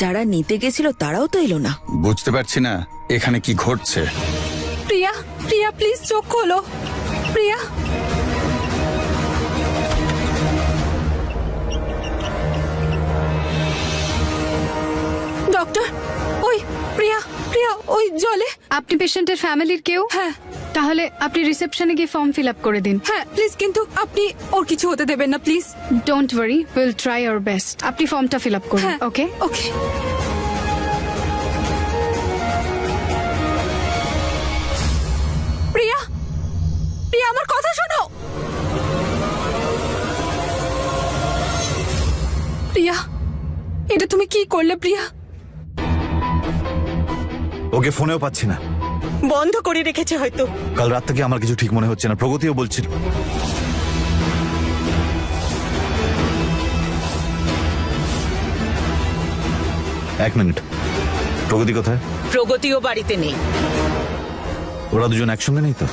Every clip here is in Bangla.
যারা নিতে গেছিল তারাও তো এলো না। বুঝতে পারছি না এখানে কি ঘটছে। প্রিয়া, প্রিয়া প্লিজ চোখ খোলো। প্রিয়া, ডক্টর, ওই প্রিয়া, প্রিয়া ওই জলে। আপনি পেশেন্টের ফ্যামিলির কেউ? হ্যাঁ তাহলে আপনি রিসেপশনে গিয়ে ফর্ম ফিল আপ করে দিন। হ্যাঁ প্লিজ, কিন্তু আপনি ওর কিছু হতে দেবেন না please. Don't worry, will try our best. আপনি ফর্মটা ফিল আপ করুন। হ্যাঁ ওকে ওকে। প্রিয়া, প্রিয়া আমার কথা শোনো। প্রিয়া, এটা তুমি কি করলে প্রিয়া? ওকে ফোনেও পাচ্ছি না, বন্ধ করে রেখেছে হয়তো। কাল রাত থেকে আমার কিছু ঠিক মনে হচ্ছে না। প্রগতিও বলছিল। এক মিনিট, প্রগতি কোথায়? প্রগতিও বাড়িতে নেই। ওরা দুজন একসঙ্গে নেই তো?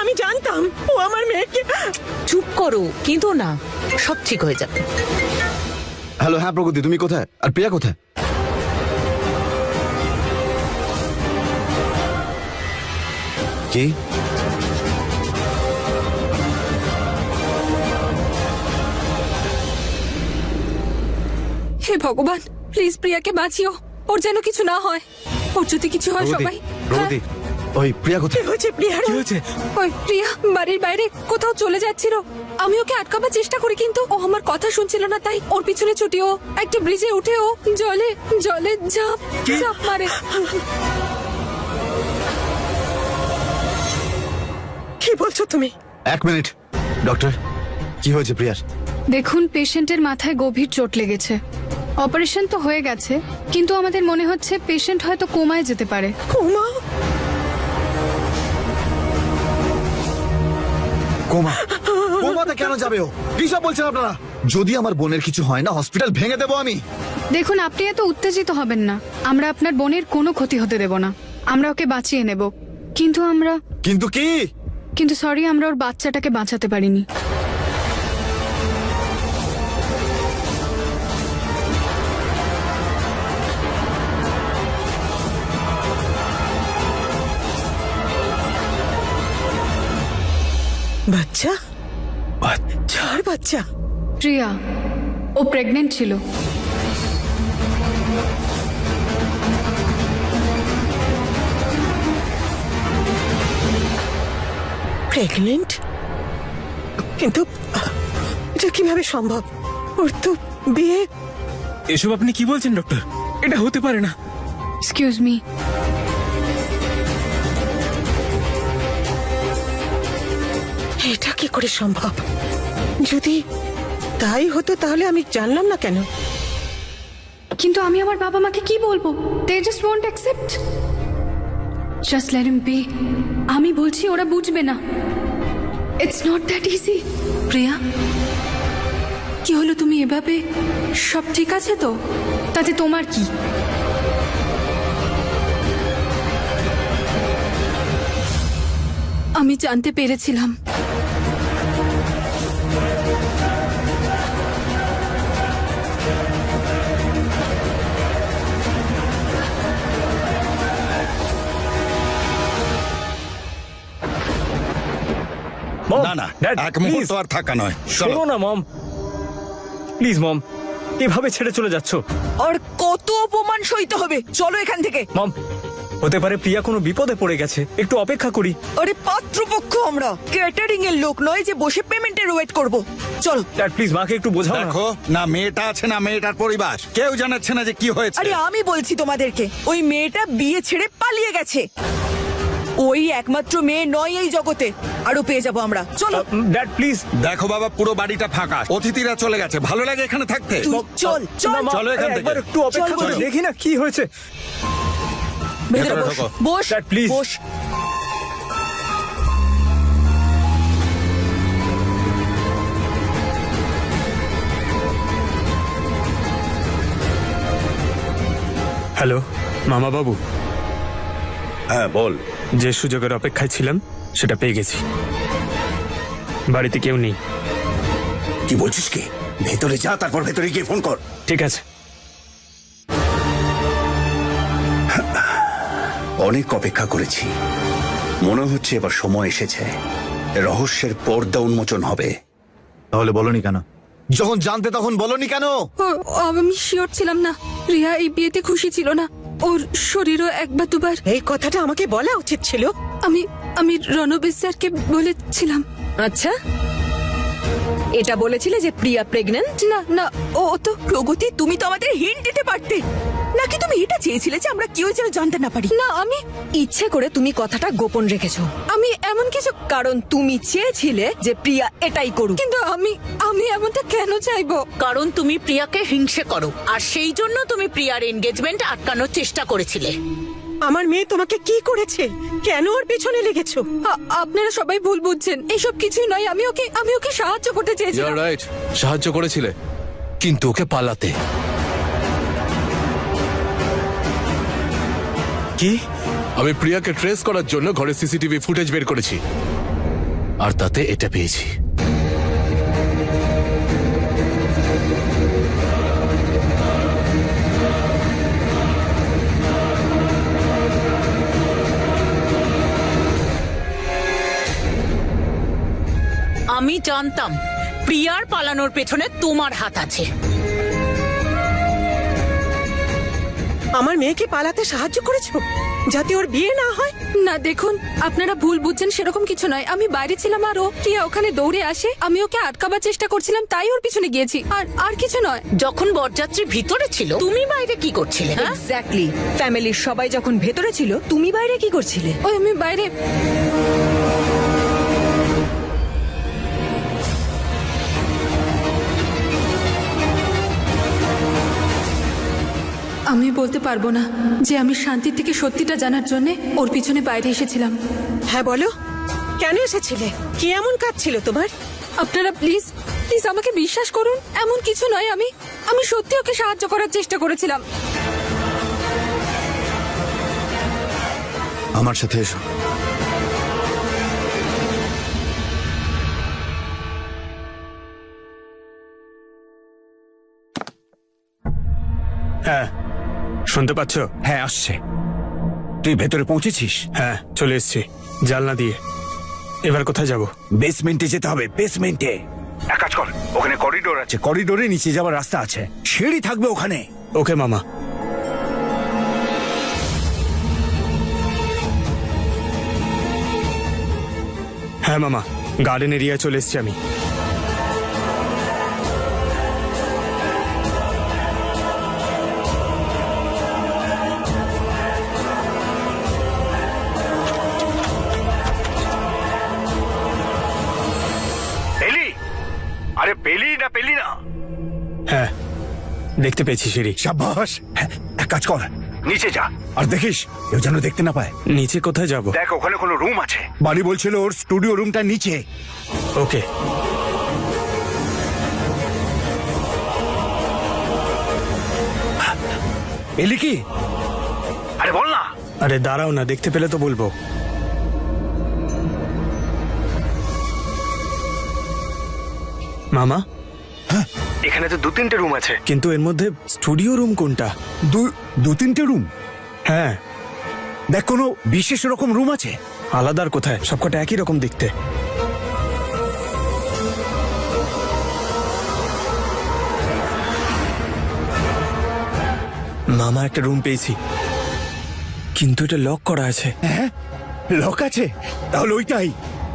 আমি জানতাম ও আমার মেয়েকে। চুপ করো, কিন্তু না, সব ঠিক হয়ে যাবে। হ্যালো, হ্যাঁ প্রগতি, তুমি কোথায়? আর প্রিয়া কোথায়? কি? হে ভগবান, প্লিজ প্রিয়াকে বাঁচিও, ওর যেন কিছু না হয়। ওর যদি কিছু হয় প্রগতি, সবাই। প্রগতি, ওই প্রিয়া কি কোথায়? হয়েছে প্রিয়ার? কি হয়েছে? ওই প্রিয়া বাড়ির বাইরে কোথাও চলে যাচ্ছিল। আমি ওকে আটকাবার চেষ্টা করি, কিন্তু ও আমার কথা শুনছিল না, তাই ওর পিছনে ছুটি ও একটা ব্রিজে উঠে ও জলে জলে ঝাঁপ ঝাঁপ মারে। কি বলছো তুমি? এক মিনিট, ডক্টর, কি হয়েছে প্রিয়ার? দেখুন, পেশেন্টের মাথায় গভীর চোট লেগেছে। অপারেশন তো হয়ে গেছে, কিন্তু আমাদের মনে হচ্ছে পেশেন্ট হয়তো কোমায় যেতে পারে। কোমা? কোমা? কোমাতে কেন যাবে ও? কি সব বলছেন আপনারা? যদি আমার বোনের কিছু হয় না, হসপিটাল ভেঙে দেবো আমি। দেখুন, আপনি এত উত্তেজিত হবেন না। আমরা আপনার বোনের কোনো ক্ষতি হতে দেব না। আমরা ওকে বাঁচিয়ে নেব। কিন্তু কি? কিন্তু সরি, আমরা ওর বাচ্চাটাকে বাঁচাতে পারিনি। বাচ্চা? বাচ্চার বাচ্চা? প্রিয়া, ও প্রেগনেন্ট ছিল। প্রেগনেন্ট? কিন্তু এটা কিভাবে সম্ভব? ওর তো বিয়ে। এসব আপনি কি বলছেন ডক্টর? এটা হতে পারে না। Excuse me. এটা কি করে সম্ভব? যদি তাই হতো তাহলে আমি জানলাম না কেন? কিন্তু আমি আমার বাবা মাকে কি বলবো? They just won't accept. Just let him be. আমি বলছি, ওরা বুঝবে না। It's not that easy. Priya, কি হলো? তুমি এভাবে? সব ঠিক আছে তো? তাতে তোমার কি? আমি জানতে পেরেছিলাম। না না, Dad, এক মুহূর্ত please. আর থাকা নয়। শোনো চলো। না মম, প্লিজ মম, এভাবে ছেড়ে চলে যাচ্ছ। আর কত অপমান সইতে হবে? চলো এখান থেকে। মম, হতে পারে প্রিয়া কোনো বিপদে পড়ে গেছে, একটু অপেক্ষা করি। আরে পাত্রপক্ষ আমরা, ক্যাটারিং এর লোক নয় যে বসে পেমেন্টের ওয়েট করব। চলো। ড্যাড প্লিজ মাকে একটু বোঝাও না। দেখো না, মেয়েটা আছে না মেয়েটার পরিবার, কেউ জানাচ্ছে না যে কি হয়েছে। আরে আমি বলছি তোমাদেরকে, ওই মেয়েটা বিয়ে ছেড়ে পালিয়ে গেছে। ওই একমাত্র মেয়ে নয় এই জগতে, আরো পেয়ে যাবো আমরা। চলো। Dad please. দেখো বাবা, পুরো বাড়িটা ফাঁকা, অতিথিরা চলে গেছে। ভালো লাগে এখানে থাকতে? তুই চল চল। চলো এখান থেকে। একবার একটু অপেক্ষা চল, করে চল। দেখি না কি হয়েছে। ভেতরে ভেতরে বস। ঢোকো। বস Dad, please. বস। হ্যালো মামা বাবু, হ্যাঁ বল। যে সুযোগের অপেক্ষায় ছিলাম সেটা পেয়ে গেছি। বাড়িতে কেউ নেই। কি বলছিস? কি ভেতরে যা, তারপর ভেতরে গিয়ে ফোন কর। ঠিক আছে। অনেক অপেক্ষা করেছি। মনে হচ্ছে এবার সময় এসেছে, রহস্যের পর্দা উন্মোচন হবে। তাহলে বলনি কেন? যখন জানতে তখন বলনি কেন? আমি শিওর ছিলাম না। রিয়া এই বিয়েতে খুশি ছিল না। ওর শরীরও একবার দুবার। এই কথাটা আমাকে বলা উচিত ছিল। আমি রণবীর স্যারকে বলেছিলাম। আচ্ছা, এটা বলেছিলে যে প্রিয়া প্রেগন্যান্ট? না না, ও তো প্রগতি, তুমি তো আমাদের হিন্ট দিতে পারতে। নাকি তুমি এটা চেয়েছিলে যে আমরা কেউ যেন জানতে না পারি? না, আমি ইচ্ছে করে তুমি কথাটা গোপন রেখেছো, আমি এমন কিছু। কারণ তুমি চেয়েছিলে যে প্রিয়া এটাই করুক। কিন্তু আমি এমনটা কেন চাইবো? কারণ তুমি প্রিয়াকে হিংসে করো, আর সেই জন্য তুমি প্রিয়ার এনগেজমেন্ট আটকানোর চেষ্টা করেছিলে। আমার মেয়ে তোমাকে কি করেছে? কেন ওর পেছনে লেগেছো? আপনারা সবাই ভুল বুঝছেন। এসব কিছুই নয়। আমি ওকে সাহায্য করতে চেয়েছিলাম। ইউর রাইট, সাহায্য করেছিলে, কিন্তু ওকে পালাতে। কি? আমি প্রিয়াকে ট্রেস করার জন্য ঘরে সিসিটিভি ফুটেজ বের করেছি, আর তাতে এটা পেয়েছি। আমি জানতাম প্রিয়ার পালানোর পেছনে তোমার হাত আছে। আমার মেয়েকে পালাতে সাহায্য করেছো যাতে ওর বিয়ে না হয়? না দেখুন, আপনারা ভুল বুঝছেন। সেরকম কিছু নয়। আমি বাইরে ছিলাম আর ও কি ওখানে দৌড়ে আসে। আমি ওকে আটকাবার চেষ্টা করছিলাম, তাই ওর পিছনে গিয়েছি। আর কিছু নয়। যখন বরযাত্রী ভিতরে ছিল তুমি বাইরে কি করছিলে? এক্স্যাক্টলি, ফ্যামিলির সবাই যখন ভেতরে ছিল তুমি বাইরে কি করছিলে? ওই আমি বাইরে। আমি বলতে পারবো না যে আমি শান্তি থেকে সত্যিটা জানার জন্য ওর পিছনে বাইরে এসেছিলাম। হ্যাঁ বলো, কেন এসেছিলে? কি এমন কাজ ছিল তোমার? আপনারা প্লিজ আমাকে বিশ্বাস করুন। এমন কিছু নয়। আমি সত্যি ওকে সাহায্য করার চেষ্টা করেছিলাম। আমার সাথে এসো। হ্যাঁ, শুনতে পাচ্ছ? হ্যাঁ, আসছে। তুই ভেতরে পৌঁছেছিস? হ্যাঁ, চলে এসছি জানলা দিয়ে। এবার কোথায় যাব? বেসমেন্টে যেতে হবে, বেসমেন্টে। এক কাজ কর, ওখানে করিডোর আছে, করিডোরে নিচে যাওয়ার রাস্তা আছে, সিঁড়ি থাকবে ওখানে। ওকে মামা। হ্যাঁ মামা, গার্ডেন এরিয়ায় চলে এসছি আমি। পেলি? আরে পেলি না? হ্যাঁ, দেখতে পেয়েছি সিঁড়ি। সাবাস। হ্যাঁ, এক কাজ কর, নিচে যা আর দেখিস কেউ যেন দেখতে না পায়। নিচে কোথায় যাব? দেখ, ওখানে কোনো রুম আছে। বাড়ি বলছিল ওর স্টুডিও রুমটা নিচে। ওকে। পেলি কি? আরে বল না। আরে দাঁড়াও না, দেখতে পেলে তো বলবো। মামা, এখানে তো 2-3টে রুম আছে। কিন্তু এর মধ্যে স্টুডিও রুম কোনটা? 2-3টে রুম? হ্যাঁ। দেখ, কোনো বিশেষ রকম রুম আছে? আলাদার কোথায়? সবকটা একই রকম দেখতে। মামা, একটা রুম পেয়েছি, কিন্তু এটা লক করা আছে। হ্যাঁ, লক আছে? তাহলে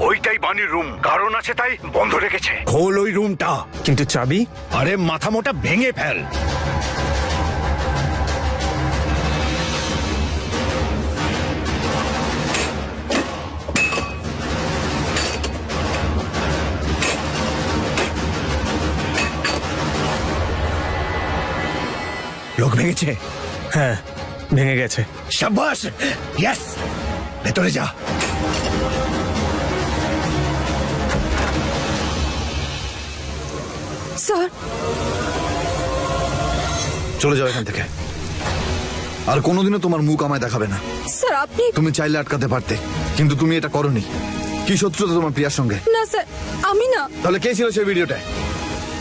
ওইটাই বানির রুম। কারণ আছে তাই বন্ধ রেখেছে। খোল ওই রুমটা। কিন্তু চাবি? আরে মাথা মোটা ভেঙে ফেল। লোক ভেঙেছে? হ্যাঁ, ভেঙে গেছে। শাবাশ, ইয়েস। ভেতরে যা। স্যার, চলে যাও এখান থেকে। আর কোনোদিনও তোমার মুখ আমায় দেখাবে না। স্যার আপনি। তুমি চাইলে আটকাতে পারতে, কিন্তু তুমি এটা করোনি। কি শত্রুতা তোমার প্রিয়ার সঙ্গে? না স্যার, আমি না। তাহলে কে ছিল সেই ভিডিওতে?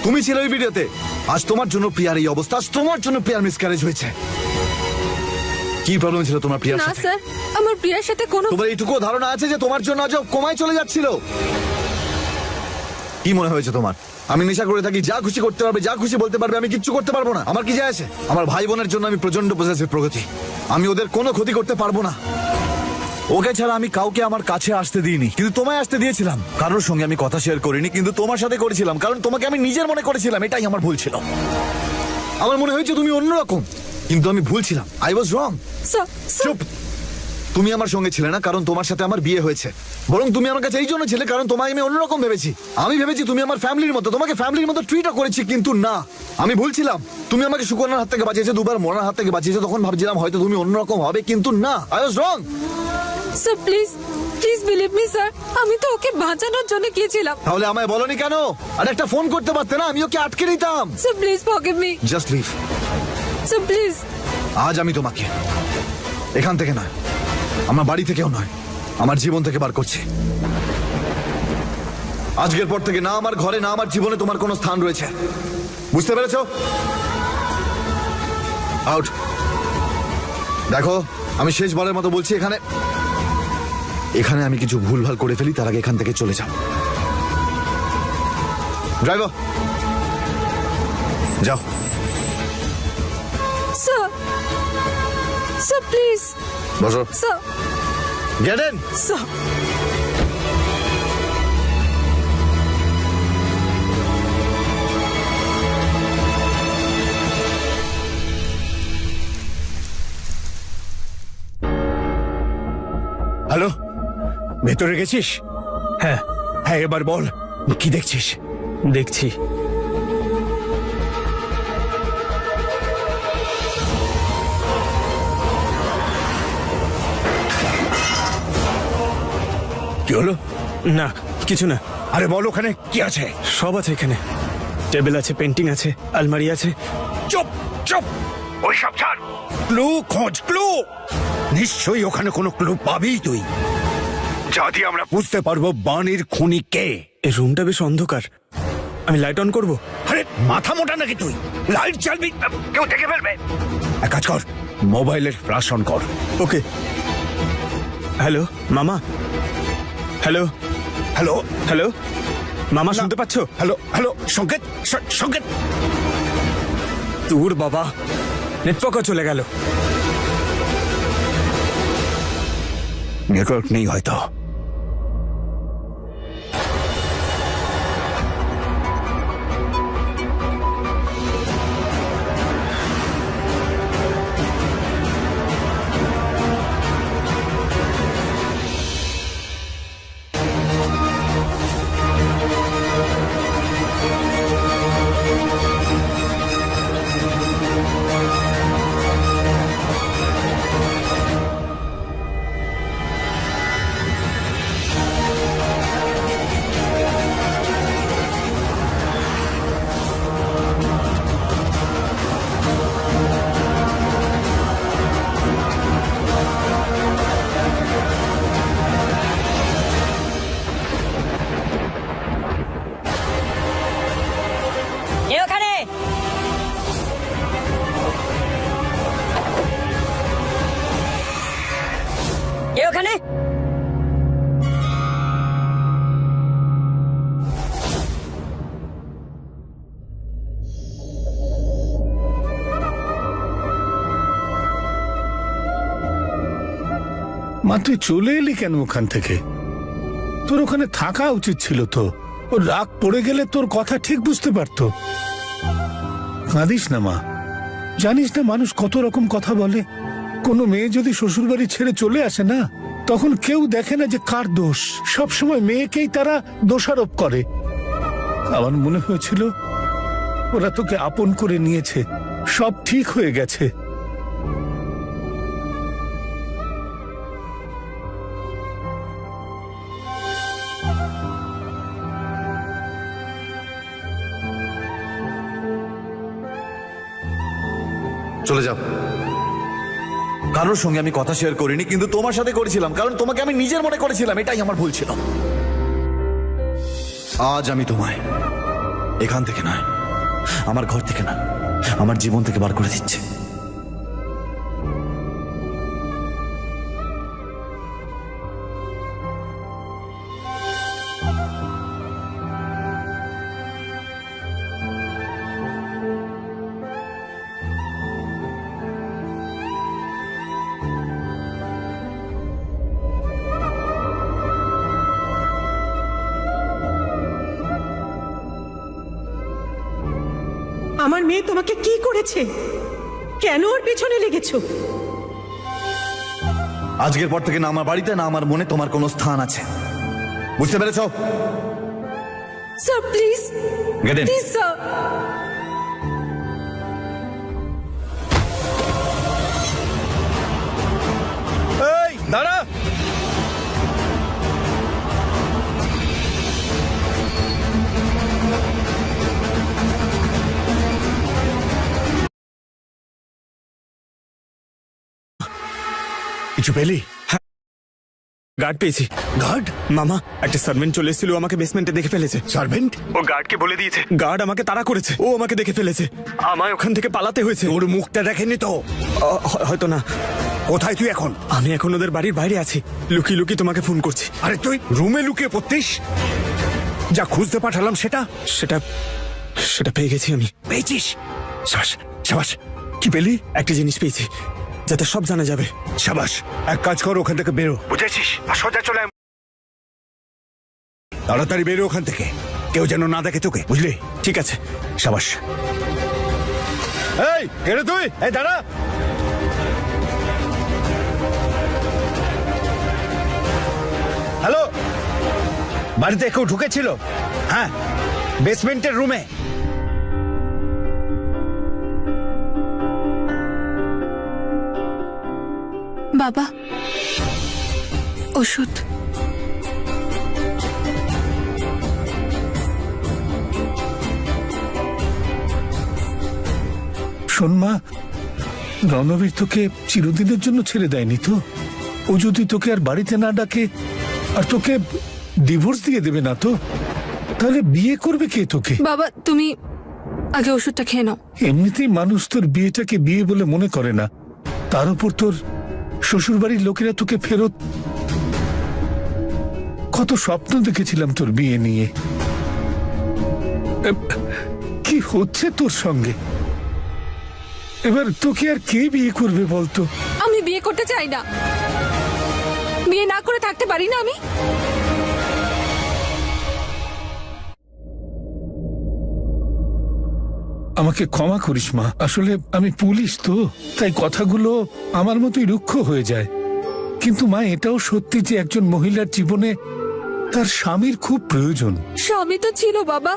তুমি ছিল ওই ভিডিওতে। আজ তোমার জন্য প্রিয়ার এই অবস্থা, আজ তোমার জন্য প্রিয়ার মিসক্যারেজ হয়েছে। কি প্রবলেম ছিল তোমার প্রিয়ার না সাথে? স্যার, আমার প্রিয়ার সাথে কোনো তোমার এইটুকু ধারণা আছে যে তোমার জন্য আজ ও কোমায় চলে যাচ্ছিল? কি মনে হয়েছে তোমার আমি নেশা করে থাকি, যা খুশি করতে পারবে, যা খুশি বলতে পারবে, আমি কিচ্ছু করতে পারবো না? আমার কি যায় আসে? আমার ভাই বোনের জন্য আমি প্রচন্ড পজেসিভ প্রগতি, আমি ওদের কোনো ক্ষতি করতে পারবো না। ওকে ছাড়া আমি কাউকে আমার কাছে আসতে দিইনি, কিন্তু তোমায় আসতে দিয়েছিলাম। কারোর সঙ্গে আমি কথা শেয়ার করিনি, কিন্তু তোমার সাথে করেছিলাম, কারণ তোমাকে আমি নিজের মনে করেছিলাম। এটাই আমার ভুল ছিল। আমার মনে হয়েছে তুমি অন্যরকম, কিন্তু আমি ভুল ছিলাম। I was wrong. স্যার, চুপ। তুমি আমার সঙ্গে ছিলে না কারণ তোমার সাথে আমার বিয়ে হয়েছে, বরং তুমি আমার কাছে এই জন্য ছিলে কারণ তোমায় আমি অন্যরকম ভেবেছি। আমি ভেবেছি তুমি আমার ফ্যামিলির মতো, তোমাকে ফ্যামিলির মতো ট্রিটও করেছি, কিন্তু না, আমি ভুল ছিলাম। তুমি আমাকে সুকন্যার হাত থেকে বাঁচিয়েছো, দুবার মরার হাত থেকে বাঁচিয়েছো, তখন ভাবছিলাম হয়তো তুমি অন্যরকম হবে, কিন্তু না, I was wrong. Sir please please believe me sir, আমি তো ওকে বাঁচানোর জন্য গিয়েছিলাম। তাহলে আমায় বলনি কেন? আর একটা ফোন করতে পারতে না, আমি ওকে আটকে নিতাম। Sir please forgive me. Just leave. Sir please. আজ আমি তোমাকে এখান থেকে নয়, আমার বাড়ি থেকেও নয়, আমার জীবন থেকে বার করছি। আজকের পর থেকে না আমার ঘরে না আমার জীবনে তোমার কোনো স্থান রয়েছে, বুঝতে পেরেছো? আউট। দেখো, আমি শেষবারের মতো বলছি, এখানে আমি কিছু ভুলভাল করে ফেলি তার আগে এখান থেকে চলে যাও। ড্রাইভার যাও। Sir sir please. বসো। Sir get in. Sir hello, ভেতরে গেছিস? হ্যাঁ, হ্যাঁ, এবার বল কি দেখছিস? দেখছি। কি হলো? না, কিছু না। আরে বল, ওখানে কি আছে? সব আছে এখানে। টেবিল আছে, পেন্টিং আছে, আলমারি আছে। চুপ চুপ, ওই সব ছাড়। ক্লু খোঁজ, ক্লু। নিশ্চয়ই ওখানে কোনো ক্লু পাবি তুই, যা দিয়ে আমরা বুঝতে পারবো বাণীর খুনি কে। এই রুমটা বেশ অন্ধকার, আমি লাইট অন করব? আরে মাথা মোটা নাকি তুই? লাইট জ্বালবি, কেউ দেখে ফেলবে। এক কাজ কর, মোবাইলের ফ্ল্যাশ অন কর। ওকে। হ্যালো মামা। হ্যালো হ্যালো হ্যালো মামা, শুনতে পাচ্ছ? হ্যালো হ্যালো, সংকেত সংকেত। তোর বাবা, নেটওয়ার্কও চলে গেল। নেটওয়ার্ক নেই হয়তো। ওখানে ওখানে মা, তুই চলে এলি কেন ওখান থেকে? তোর ওখানে থাকা উচিত ছিল তো। ওর রাগ পড়ে গেলে তোর কথা ঠিক বুঝতে পারতো। কাঁদিস না মা, জানিস না মানুষ কত রকম কথা বলে। কোনো মেয়ে যদি শ্বশুরবাড়ি ছেড়ে চলে আসে না, তখন কেউ দেখে না যে কার দোষ, সবসময় মেয়েকেই তারা দোষারোপ করে। আমার মনে হয়েছিল ওরা তোকে আপন করে নিয়েছে, সব ঠিক হয়ে গেছে। চলে যাও। কারোর সঙ্গে আমি কথা শেয়ার করিনি, কিন্তু তোমার সাথে করেছিলাম, কারণ তোমাকে আমি নিজের মনে করেছিলাম। এটাই আমার ভুল ছিল। আজ আমি তোমায় এখান থেকে নয়, আমার ঘর থেকে না, আমার জীবন থেকে বার করে দিচ্ছি। আমার মেয়ে তোমাকে কি করেছে? কেন ওর পিছনে লেগেছো? আজকের পর থেকে না আমার বাড়িতে না আমার মনে তোমার কোনো স্থান আছে, বুঝতে পেরেছো? Sir please, Get in. Please sir. এই দাঁড়া, কিছু পেলি? গার্ড পেয়েছি। গার্ড? মামা, একটা সার্ভেন্ট চলে এসেছিল, ও আমাকে বেসমেন্টে দেখে ফেলেছে। সার্ভেন্ট? ও গার্ডকে বলে দিয়েছে, গার্ড আমাকে তাড়া করেছে, ও আমাকে দেখে ফেলেছে, আমায় ওখান থেকে পালাতে হয়েছে। তোর মুখটা দেখেনি তো? হয়তো না। কোথায় তুই এখন? আমি এখন ওদের বাড়ির বাইরে আছি, লুকিয়ে লুকিয়ে তোমাকে ফোন করছি। আরে তুই রুমে লুকিয়ে পড়তিস? যা খুঁজতে পাঠালাম সেটা সেটা পেয়ে গেছি আমি। পেয়েছিস? সাবাস সাবাস। কি পেলি? একটা জিনিস পেয়েছি, যাতে সব জানা যাবে। সাবাস, এক কাজ কর, ওখান থেকে বেরো, বুঝেছিস? আর সোজা চলে আয়। তাড়াতাড়ি বেরো ওখান থেকে, কেউ যেন না দেখে তোকে, বুঝলি? ঠিক আছে। সাবাস। এই কেড়ে তুই, এই দাঁড়া। হ্যালো, বাড়িতে কেউ ঢুকেছিল? হ্যাঁ, বেসমেন্টের রুমে। বাবা, ওষুধ। শোন মা, রণবীর তোকে চিরদিনের জন্য ছেড়ে দেয়নি তো? ও যদি তোকে আর বাড়িতে না ডাকে আর তোকে ডিভোর্স দিয়ে দেবে না তো, তাহলে বিয়ে করবে কে তোকে? বাবা তুমি আগে ওষুধটা খেয়ে নাও। এমনিতেই মানুষ তোর বিয়েটাকে বিয়ে বলে মনে করে না, তার উপর তোর শ্বশুরবাড়ির লোকেরা তোকে ফেরত। কত স্বপ্ন দেখেছিলাম তোর বিয়ে নিয়ে। কি হচ্ছে তোর সঙ্গে? এবার তোকে আর কে বিয়ে করবে বলতো? আমি বিয়ে করতে চাই না, বিয়ে না করে থাকতে পারি না আমি। আমাকে ক্ষমা করিস মা, আসলে আমি পুলিশ তো, তাই কথাগুলো আমার মতোই রুক্ষ হয়ে যায়। কিন্তু মা, এটাও সত্যি যে একজন মহিলার জীবনে তার স্বামীর খুব প্রয়োজন। স্বামী তো ছিল বাবা,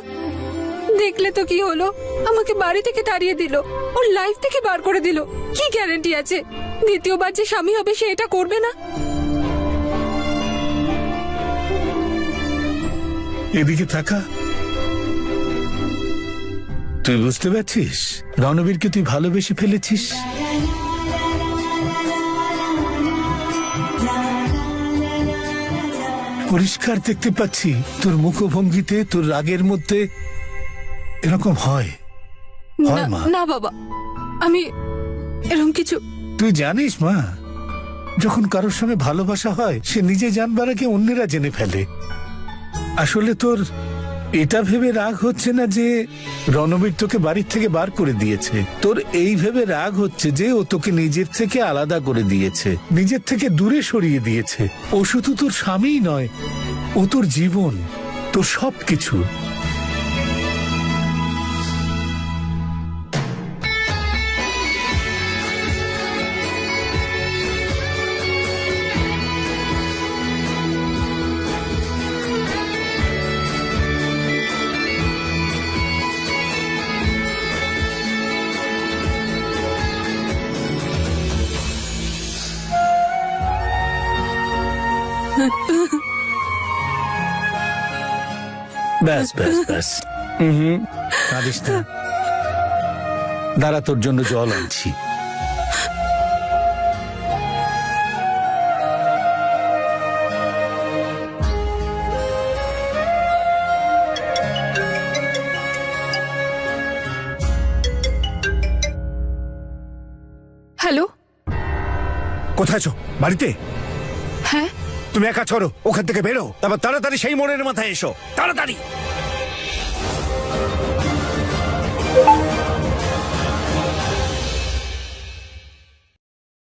দেখলে তো কি হলো, আমাকে বাড়ি থেকে তাড়িয়ে দিল, ওর লাইফ থেকে বার করে দিল। কি গ্যারান্টি আছে দ্বিতীয়বার যে স্বামী হবে সে এটা করবে না? এদিকে থাকা, তুই বুঝতে পারছিস রণবীরকে তুই ভালোবেসে ফেলেছিস। পরিষ্কার দেখতে পাচ্ছি তোর মুখভঙ্গিতে, তোর রাগের মধ্যে এরকম হয় না, মা? না বাবা, আমি এরকম কিছু। তুই জানিস মা, যখন কারোর সঙ্গে ভালোবাসা হয় সে নিজে জানবার আগে অন্যেরা জেনে ফেলে। আসলে তোর এটা ভেবে রাগ হচ্ছে না যে রণবীর তোকে বাড়ির থেকে বার করে দিয়েছে, তোর এই ভেবে রাগ হচ্ছে যে ও তোকে নিজের থেকে আলাদা করে দিয়েছে, নিজের থেকে দূরে সরিয়ে দিয়েছে। ও শুধু তোর স্বামীই নয়, ও তোর জীবন, তোর সবকিছু। ব্যাস ব্যাস ব্যাস, কাঁদিস না। দাঁড়া, তোর জন্য জল আনছি। হ্যালো, কোথায় আছো? বাড়িতে? হ্যাঁ তুমি একা ছড়ো, ওখান থেকে বেরো, তারপর তাড়াতাড়ি সেই মোড়ের মাথায় এসো, তাড়াতাড়ি।